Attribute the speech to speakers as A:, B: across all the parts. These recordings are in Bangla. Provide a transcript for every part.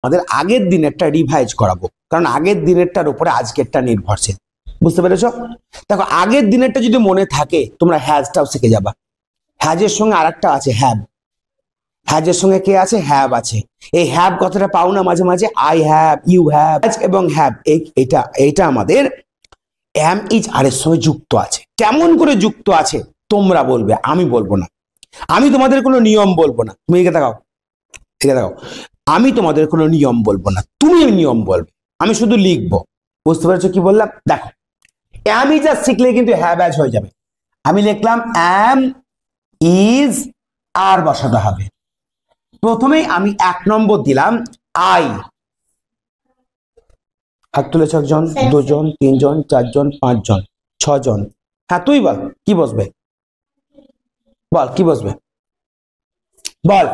A: আমাদের আগের দিনেরটা রিভাইজ করাবো, কারণ আগের দিনেরটার উপরে আজকেরটা নির্ভরশীল। বুঝতে পেরেছো? দেখো আগের দিনেরটা যদি মনে থাকে তোমরা হ্যাজটাও শিখে যাবা। হ্যাজের সঙ্গে আরেকটা আছে হ্যাভ। হ্যাজের সঙ্গে কে আছে? হ্যাভ আছে। এই হ্যাভ কথাটা পাও না মাঝে মাঝে, আই হ্যাভ, ইউ হ্যাভ এবং হ্যাভ, এইটা আমাদের এম ইজ আর এর সঙ্গে যুক্ত আছে। কেমন করে যুক্ত আছে তোমরা বলবে, আমি বলবো না। আমি তোমাদের কোনো নিয়ম বলবো না। তুমি এদিকে তাকাও, এদিকে তাকাও। আমি তোমাদের কোনো নিয়ম বলবো না, তুমি নিয়ম বলবে, আমি শুধু লিখবো। বুঝতে পেরেছো কি বললাম? দেখো এম ইজ আর শিখলে কিন্তু হ্যাভ অ্যাজ হয়ে যাবে। আমি লিখলাম এম ইজ, আর বসাতে হবে। প্রথমেই আমি 1 নম্বর দিলাম আই। হাত তুলেছ 1 জন, 2 জন, 3 জন, 4 জন, 5 জন, 6 জন। হ্যাঁ তুই বল কি বসবে, বল কি বসবে, বল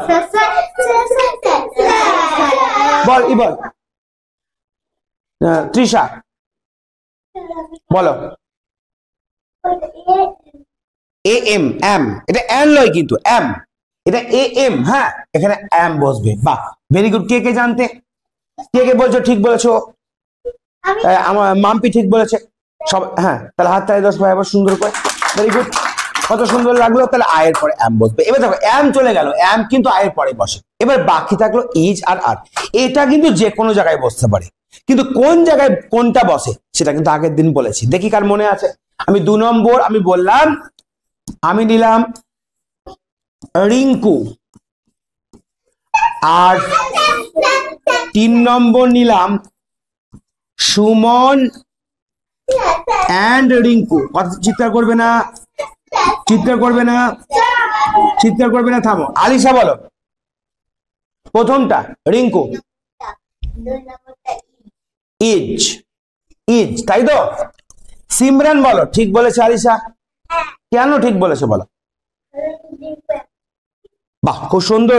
A: বল ই বল। তৃষা বলো। এ এম, এম এটা এন লয় কিন্তু এম, এটা এ এম। হ্যাঁ এখানে এম বসবে। বাহ, ভেরি গুড। কে কে জানতে, কে কে বলছো ঠিক বলেছো? আমার মাম্পি ঠিক বলেছে সব। হ্যাঁ তাহলে হাত তালি 10 ভাই আবার সুন্দর করে। ভেরি গুড, কত সুন্দর লাগলো। তাহলে আয়ের পরে এম বসবে। এবার দেখো এম চলে গেল, এম কিন্তু আয়ের পরে বসে। এবার বাকি থাকলো ইজ আর আর। এটা কিন্তু যে কোনো জায়গায় বসতে পারে, কিন্তু কোন জায়গায় কোনটা বসে সেটা কিন্তু আগের দিন বলেছি। দেখি কার মনে আছে। আমি 2 নম্বর আমি বললাম, আমি নিলাম রিঙ্কু, আর 3 নম্বর নিলাম সুমন অ্যান্ড রিঙ্কু। কথা চিৎকার করবে না, চিৎকার করবে না, চিৎকার করবে না, থামো। আলিশা বলো প্রথমটা, রিঙ্কু ইজ, ইজ তাই তো? সিমরান বলো ঠিক বলেছে আলিশা, কেন ঠিক বলেছে বলো? বাহ খুব সুন্দর।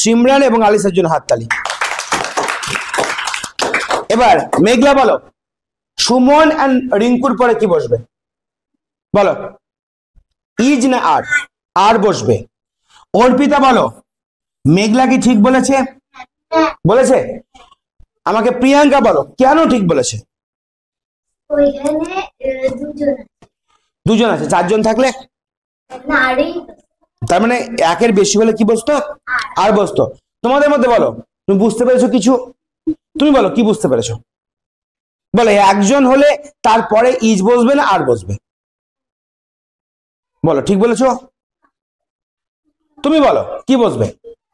A: সিমরান এবং আলিশার জন্য হাততালি। এবার মেঘলা বলো সুমন এন্ড রিঙ্কুর পরে কি বসবে বলো? ইজ না আর? আর বসবে। অর্পিতা বলো মেঘলা কি ঠিক বলেছে? বলেছে। আমাকে প্রিয়াঙ্কা বলো কেন ঠিক বলেছে? দুজন আছে, 4 জন থাকলে তার মানে 1-এর বেশি হলে কি বসতো? আর বসতো। তোমাদের মধ্যে বলো তুমি বুঝতে পেরেছো কিছু? তুমি বলো কি বুঝতে পেরেছো? বলে 1 জন হলে তারপরে ইজ বসবে না আর বসবে? বলো ঠিক বলেছো? তুমি বলো কি বসবে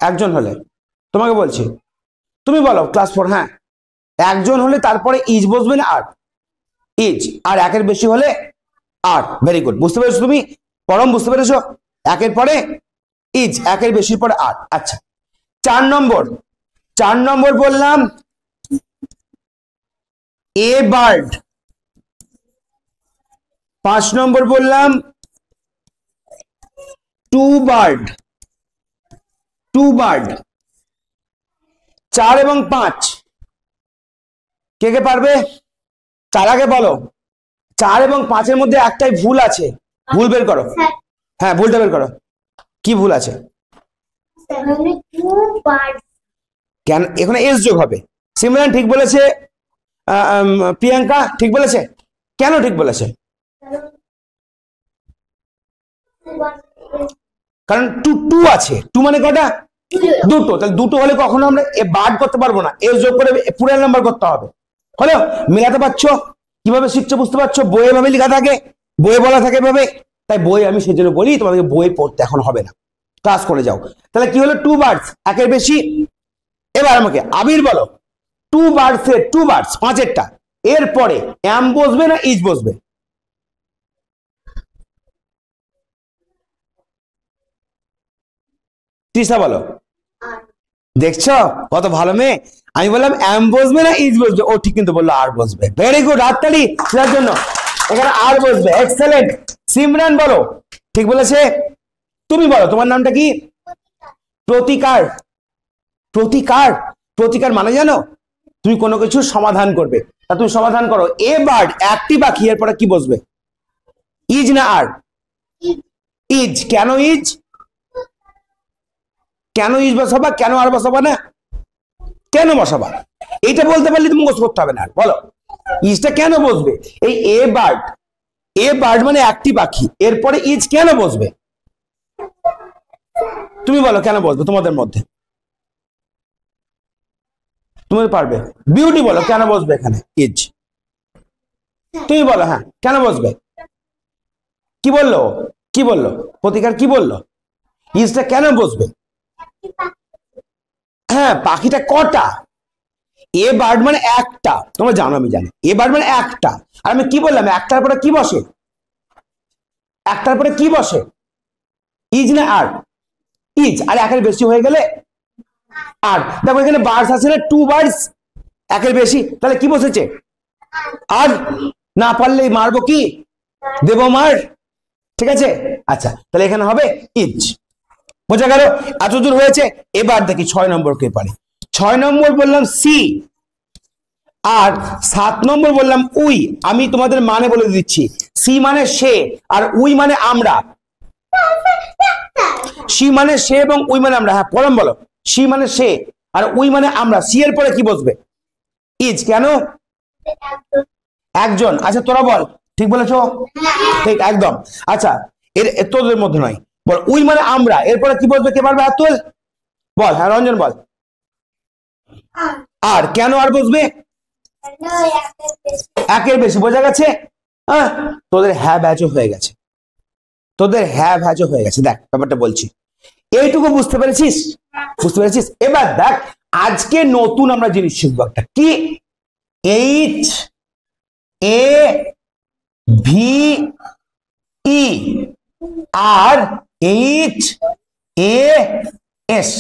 A: 1 জন হলে? তোমাকে বলছি, তুমি বলো ক্লাস 4। হ্যাঁ 1 জন হলে তারপরে ইজ বসবে না আর? ইজ। আর 1-এর বেশি হলে আর। ভেরি গুড, বুঝতে পেরেছো তুমি? পরম বুঝতে পেরেছো? 1-এর পরে ইজ, 1-এর বেশির পরে আর। আচ্ছা 4 নম্বর, 4 নম্বর বললাম এ বার্ড। 5 নম্বর বললাম টু বার্ড, টু বার্ড। 4 এবং 5 কে কে পারবে? 4 আগে বলো। 4 এবং 5-এর মধ্যে একটাই ভুল আছে, ভুল বের করো। হ্যাঁ ভুলটা বের করো, কি ভুল আছে? কেন এখানে এস যোগ হবে? সিমরান ঠিক বলেছে, প্রিয়াঙ্কা ঠিক বলেছে। কেন ঠিক বলেছে? কারণ টু টু আছে। টু মানে কটা? দুটো। তাহলে দুটো হলে কখনো আমরা এ বাদ করতে পারবো না, এস যোগ করে পুরো নাম্বার করতে হবে। হলো? মেলাতে পারছো? কিভাবে শিখছো বুঝতে পারছো? বইয়ে ভাবে লেখা থাকে, বইয়ে বলা থাকে এভাবে। তাই বই আমি সেজন্য বলি তোমাদেরকে বই পড়তে এখন হবে না, ক্লাস করে যাও। তাহলে কি হলো? টু বার্ডস, 1-এর বেশি। এবার আমাকে আবির বলো টু বার্ডস এর, টু বার্ডস 5-এরটা এর পরে এম বসবে না ইজ বসবে? তৃষা বলো। দেখছো কত ভালো মেয়ে। আমি বললাম এম বসবে না ইজ বসবে, ও ঠিক কিন্তু বললো আর বসবে। ভেরি গুড, হাততালি সেটার জন্য। এখানে আর বসবে, এক্সেলেন্ট। সিমরান বলো ঠিক বলেছে। তুমি বলো তোমার নামটা কি? প্রতিকার। প্রতিকার, প্রতিকার মানে জানো? তুমি কোনো কিছু সমাধান করবে, তা তুমি সমাধান করো। এ বার্ড একটি পাখি, এর পরে কি বসবে? ইজ না আর? ইজ। কেন ইজ? কেন ইজ বসাবা, কেন আর বসাবা না? কেন বসাবা? এইটা বলতে পারলে তুমি মুখস্থ করতে হবে না। বলো ইজটা কেন বসবে? এই এ বার্ড মানে একটি পাখি, এরপরে ইজ কেন বসবে? তুমি বলো কেন বসবে তোমাদের মধ্যে? তুমি পারবে। বিউটি বলো কেন বসবে এখানে ইজ? তুমি বলো হ্যাঁ কেন বসবে? কি বললো? কি বললো প্রতিকার? কি বললো? ইজটা কেন বসবে? হ্যাঁ পাখিটা কটা? এ বার্ড মানে একটা, তোমরা জানো আমি জানি। এ বার্ড মানে একটা, আর আমি কি বললাম একটার পরে কি বসে? একটার পরে কি বসে? ইজ না আর? ইজ। আর একের বেশি হয়ে গেলে আর। দেখো এখানে বার্ডস আছে না, 2 বার্ডস, একের বেশি, তাহলে কি বসেছে? আর। না পারলেই মারবো কি? দেব মার। ঠিক আছে, আচ্ছা তাহলে এখানে হবে ইজ। বোঝা গেল? এতদূর হয়েছে। এবার দেখি 6 নম্বর কে পারে। 6 নম্বর বললাম সি, আর 7 নম্বর বললাম উই। আমি তোমাদের মানে বলে দিচ্ছি, সি মানে সে, আর উই মানে আমরা। সি মানে সে এবং উই মানে আমরা। হ্যাঁ পরম বলো। সি মানে সে আর উই মানে আমরা। সি এর পরে কি বসবে? ইজ। কেন? একজন। আচ্ছা তোরা বল, ঠিক বলেছো? ঠিক একদম। আচ্ছা এর তোদের মধ্যে নয়, বল উই মানে আমরা, এরপরে কি বসবে? কে পারবে হাত তোল? বল। হ্যাঁ রঞ্জন বল। আর কেন আর বসবে? একের বেশি। বোঝা গেছে? হ্যাঁ তোদের হ্যাঁ ব্যাচও হয়ে গেছে, তোদের হ্যাঁ ভ্যাজও হয়ে গেছে। দেখ ব্যাপারটা বলছি, এইটুকু বুঝতে পেরেছিস? বুঝতে পেরেছিস? এবার দেখ আজকে নতুন আমরা জিনিস শিখবো একটা, কি? এইচ এ ভি ই আর এইচ এ এস,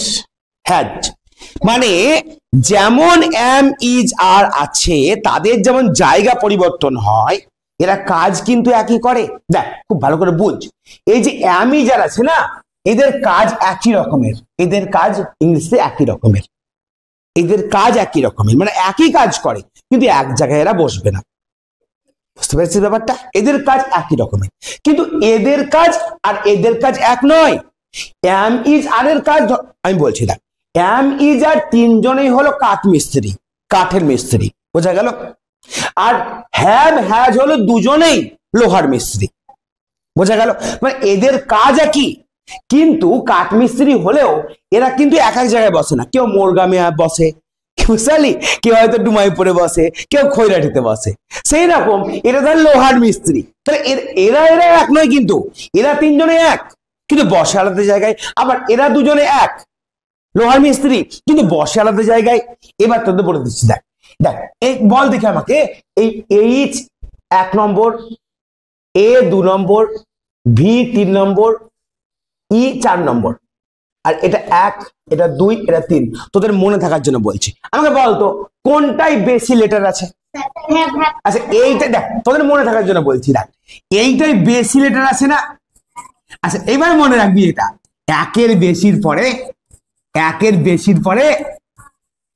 A: হ্যাজ। মানে যেমন এম ইজ আর আছে, তাদের যেমন জায়গা পরিবর্তন হয়, এরা কাজ কিন্তু একই করে। দেখ খুব ভালো করে বুঝ, এই যে এম ইজ আর আছে না, এদের কাজ একই রকমের। এদের কাজ ইংলিশে একই রকমের, এদের কাজ একই রকমের, মানে একই কাজ করে, কিন্তু এক জায়গায় এরা বসবে না। বুঝতে পেরেছিস ব্যাপারটা? এদের কাজ একই রকমের, কিন্তু এদের কাজ আর এদের কাজ এক নয়। এম ইজ আর এর কাজ আমি বলছি, দেখ এম ইজ আর তিনজনেই হলো কাঠ মিস্ত্রি, কাঠের মিস্ত্রি। বোঝা গেল? আর হ্যাভ হ্যাজ হলো দুজনেই লোহার মিস্ত্রি। বোঝা গেল? মানে এদের কাজ একই, কিন্তু কাঠ মিস্ত্রি হলেও এরা কিন্তু এক এক জায়গায় বসে না। কেউ মোরগামে বসে, বুঝলি, কেউ হয়তো ডুমাইপুরে বসে, কেউ খৈরাটিতে বসে। সেই রকম এরা ধর লোহার মিস্ত্রি, তাহলে এরা এরা এক নয়, কিন্তু এরা তিনজনে এক, কিন্তু বসে আলাদা জায়গায়। আবার এরা দুজনে এক লোহার মিস্ত্রি, কিন্তু বসে আলাদা জায়গায়। এবার তোদের বলে দিচ্ছি, দেখ দেখ বল দেখে আমাকে, এই এইচ 1 নম্বর, এ 2 নম্বর, ভি 3 নম্বর, ই 4 নম্বর, আর এটা 1, এটা 2, এটা 3। তোদের মনে থাকার জন্য বলছি, আমাকে বলতো কোনটাই বেশি লেটার আছে? আচ্ছা এইটা দেখ, তোদের মনে থাকার জন্য বলছি, দেখ এইটাই বেশি লেটার আছে না? আচ্ছা এবার মনে রাখবি, এটা একের বেশির পরে, একের বেশির পরে,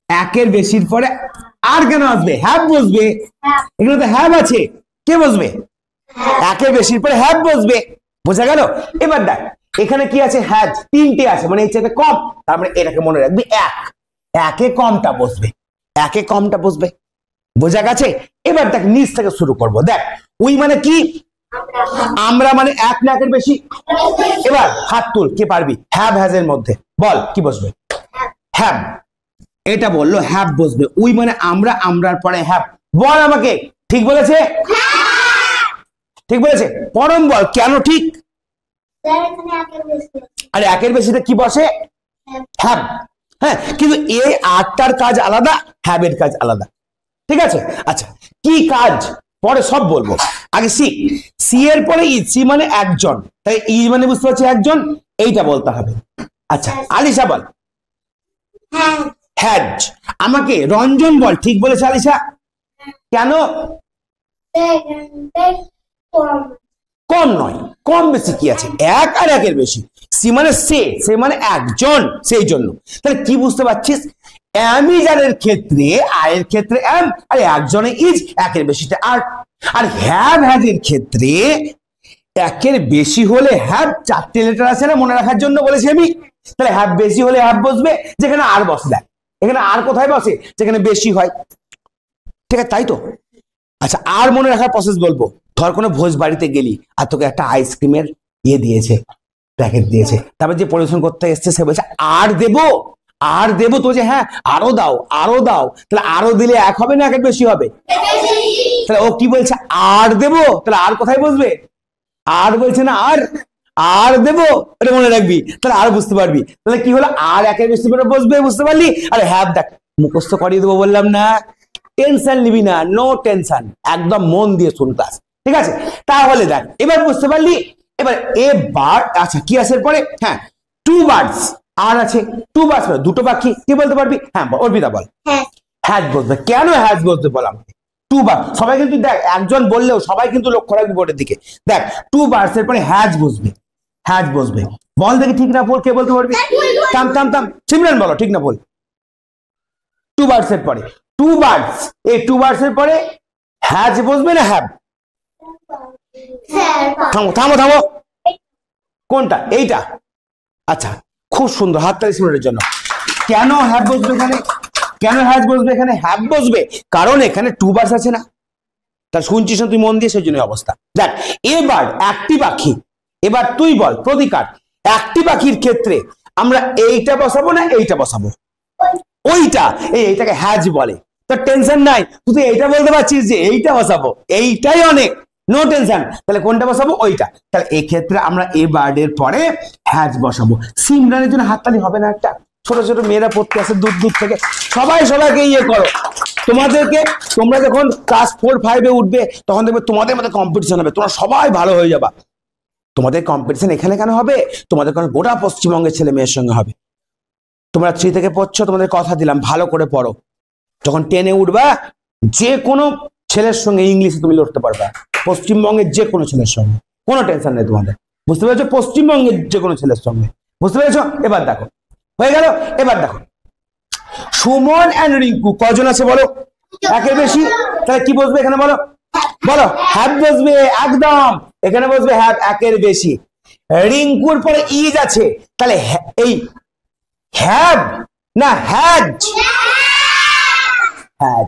A: একের বেশির পরে আর কেন আসবে? হ্যাভ বসবে। এখানে তো হ্যাভ আছে, কে বসবে? একের বেশির পরে হ্যাভ বসবে। বোঝা গেল? এবার দেখ এখানে কি আছে? হ্যাজ 3টে আছে, মানে এর চাইতে কম, তারপরে এটাকে মনে রাখবি এক, একে কমটা বসবে, একে কমটা বসবে। বোঝা গেছে? এবার দেখ নিচ থেকে শুরু করব। দেখ উই মানে কি? আমরা, মানে এক না একের বেশি? এবার হাত তুল, কে পারবি? হ্যাভ হ্যাজ এর মধ্যে বল কি বসবে? হ্যাভ। এটা বললো হ্যাভ বসবে। উই মানে আমরা, আমরার পরে হ্যাভ। বল আমাকে, ঠিক বলেছে? ঠিক বলেছে? পরম বল কেন ঠিক? আরে একের বেশিতে কি বসে? হ্যাভ। হ্যাঁ, কিন্তু এই আটটার কাজ আলাদা, হ্যাভ এর কাজ আলাদা। ঠিক আছে? আচ্ছা কি কাজ পরে সব বলবো, আগে সি। সি এর পরে ই, সি মানে একজন, তাই ই মানে বুঝতে পারছি একজন, এইটা বলতে হবে। আচ্ছা আলিশা বল। হ্যাজ। আমাকে রঞ্জন বল, ঠিক বলেছে আলিশা? কেন? কম নয়, কম বেশি কি আছে? এক আর একের বেশি। সি মানে সে মানে একজন, সেই জন্য। তাহলে কি বুঝতে পারছিস? এম ইজ আর এর ক্ষেত্রে, আয়ের ক্ষেত্রে এম, আর একজনে ইজ, একের বেশিতে আর। আর হ্যাভ হ্যাজ এর ক্ষেত্রে একের বেশি হলে হ্যাভ, 4টে লেটার আছে না, মনে রাখার জন্য বলেছি আমি। তাহলে হ্যাভ বেশি হলে হ্যাভ বসবে, যেখানে আর বসে। দেখ এখানে আর কোথায় বসে যেখানে বেশি হয়, ঠিক আছে? তাই তো। আচ্ছা, আর মনে রাখার প্রসেস বলবো। ধর কোনো ভোজ বাড়িতে গেলি আর তোকে একটা আইসক্রিমের দিয়েছে, প্যাকেট দিয়েছে, তারপর যে পরিবেশন করতে এসছে সে বলছে আর দেবো, আর দেবো, তো যে হ্যাঁ আরো দাও, আরো দাও। তাহলে আরো দিলে এক হবে না এক বেশি হবে? তাহলে ও কি বলছে আর দেবো, তাহলে আর কোথায় বসবে? আর বলছে না আর, আর দেবো, এটা মনে রাখবি, তাহলে আর বুঝতে পারবি। তাহলে কি হলো, আর একের বেশি করে বসবে, বুঝতে পারলি? আরে হ্যাঁ দেখ মুখস্থ করিয়ে দেবো বললাম না, টেনশন নিবি না, নো টেনশন, একদম মন দিয়ে শুন ক্লাস, ঠিক আছে? তাহলে দেখ এবার বুঝতে পারলি। এবার এ বার, আচ্ছা কি আছে পরে? হ্যাঁ, টু বার্ডস, আর আছে টু বার্ডস, দুটো পাখি, কি বলতে পারবি? হ্যাঁ অর্পিতা বল। হ্যাজ বসবে। কেন হ্যাজ বসবে বল আমাকে? টু বার, সবাই কিন্তু দেখ একজন বললেও সবাই কিন্তু লক্ষ্য রাখবি বোর্ডের দিকে। দেখ টু বার্ডস এর পরে হ্যাজ বসবে, হ্যাজ বসবে। বল দেখি ঠিক না বল, কে বলতে পারবি? থাম থাম থাম, সিমরান বলো ঠিক না বল। টু বার্ডস এর পরে, টু বার্ডস, এই টু বার্ডস এর পরে হ্যাজ বসবে না হ্যাভ? থামো থামো থামো, কোনটা? এইটা। আচ্ছা খুব সুন্দর, হাততালি সিমরানের জন্য। কেন হ্যাভ বসবে এখানে? কেন হ্যাজ বসবে এখানে? হ্যাভ বসবে কারণ এখানে টু বার্ডস আছে না, তা শুনছিস না তুই মন দিয়ে, সেই জন্য অবস্থা। দেখ এবার একটি পাখি, এবার তুই বল প্রতিকার, একটি পাখির ক্ষেত্রে আমরা এইটা বসাবো না এইটা বসাবো? ওইটা, এইটাকে হ্যাজ বলে। তো টেনশন নাই, তুই এইটা বলতে পারছিস যে এইটা বসাবো, এইটাই অনেক, নো টেনশন। তাহলে কোনটা বসাবো? ওইটা। তাহলে এই ক্ষেত্রে আমরা এ বার্ডের পরে হ্যাজ বসাবো। সিমরানের জন্য হাততালি হবে না একটা? ছোট ছোট মেয়েরা পড়তে আসে দূর দূর থেকে, সবাই সবাইকে ইয়ে করো। তোমাদেরকে, তোমরা যখন ক্লাস 4-5 উঠবে তখন দেখবে তোমাদের মধ্যে কম্পিটিশন হবে, তোমরা সবাই ভালো হয়ে যাবা। তোমাদের কম্পিটিশন এখানে কেন হবে? তোমাদের কারণ গোটা পশ্চিমবঙ্গের ছেলে মেয়ের সঙ্গে হবে। তোমরা 3 থেকে পড়ছো, তোমাদের কথা দিলাম ভালো করে পড়ো। যখন 10-এ উঠবা যে কোনো ছেলের সঙ্গে ইংলিশে তুমি লড়তে পারবা, পশ্চিমবঙ্গের যে কোনো ছেলের সঙ্গে, কোনো টেনশন নেই তোমাদের, বুঝতে পেরেছো? পশ্চিমবঙ্গের যে কোনো ছেলের সঙ্গে, বুঝতে পেরেছো? এবার দেখো হয়ে গেল। এবার দেখো সুমন এন্ড রিঙ্কু কজন আছে বলো? একের বেশি। তাহলে কি বসবে এখানে বলো? বলো হ্যাভ বসবে, একদম এখানে বসবে হ্যাভ, একের বেশি। রিঙ্কুর পরে ইজ আছে, তাহলে এই হ্যাভ না হ্যাজ? হ্যাজ।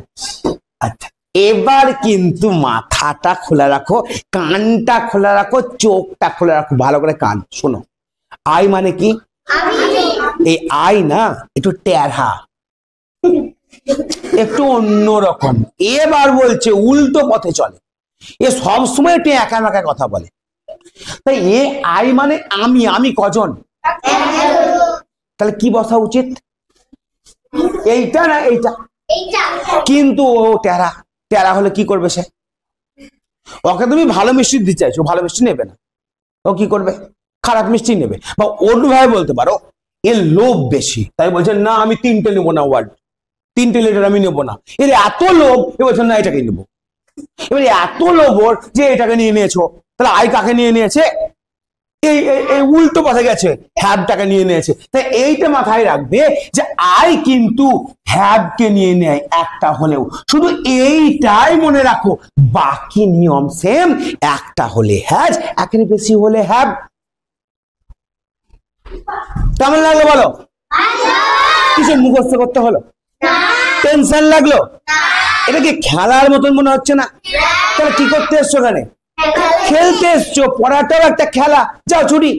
A: আচ্ছা এবার কিন্তু মাথাটা খোলা রাখো, কানটা খোলা রাখো, চোখটা খোলা রাখো, ভালো করে কান শোনো। আই মানে কি? এই আই না একটু টেরা, একটু অন্যরকম। এবার বলছে উল্টো পথে চলে, এ সবসময় একটু একা একা কথা বলে। তাই এ আই মানে আমি, আমি কজন? তাহলে কি বসা উচিত? এইটা না এইটা? কিন্তু ও টেরা, টেরা হলে কি করবে সে? ওকে তুমি ভালো মিষ্টি দিতে চাইছো, ভালো মিষ্টি নেবে না, ও কি করবে? খারাপ মিষ্টি নেবে। বা অন্যভাবে বলতে পারো এর লোভ বেশি, তাই বলছে না আমি 3টে নেবো না, ওয়ার্ড 3টে লিটার আমি নেবো না। এর এত লোভ, এ বলছে না এটাকে নেবো। এবার এত লোভ ওর যে এটাকে নিয়ে নিয়েছো, তাহলে আই কাকে নিয়ে নিয়েছে? এই উল্টো পথে গেছে, হ্যাবটাকে নিয়ে নিয়েছে। তাই এইটা মাথায় রাখবে যে আই কিন্তু হ্যাবকে নিয়ে নেয় একটা হলেও, শুধু এইটাই মনে রাখো, বাকি নিয়ম সেম। একটা হলে হ্যাজ, একের বেশি হলে হ্যাব। কেমন লাগলো বলো? কিছু মুখস্থ করতে হলো? টেনশন লাগলো? এটা কি খেলার মতন মনে হচ্ছে না? তাহলে কি করতে এসছো এখানে? খেলতে এসছো। পড়াটাও একটা খেলা, যাও ছুটি।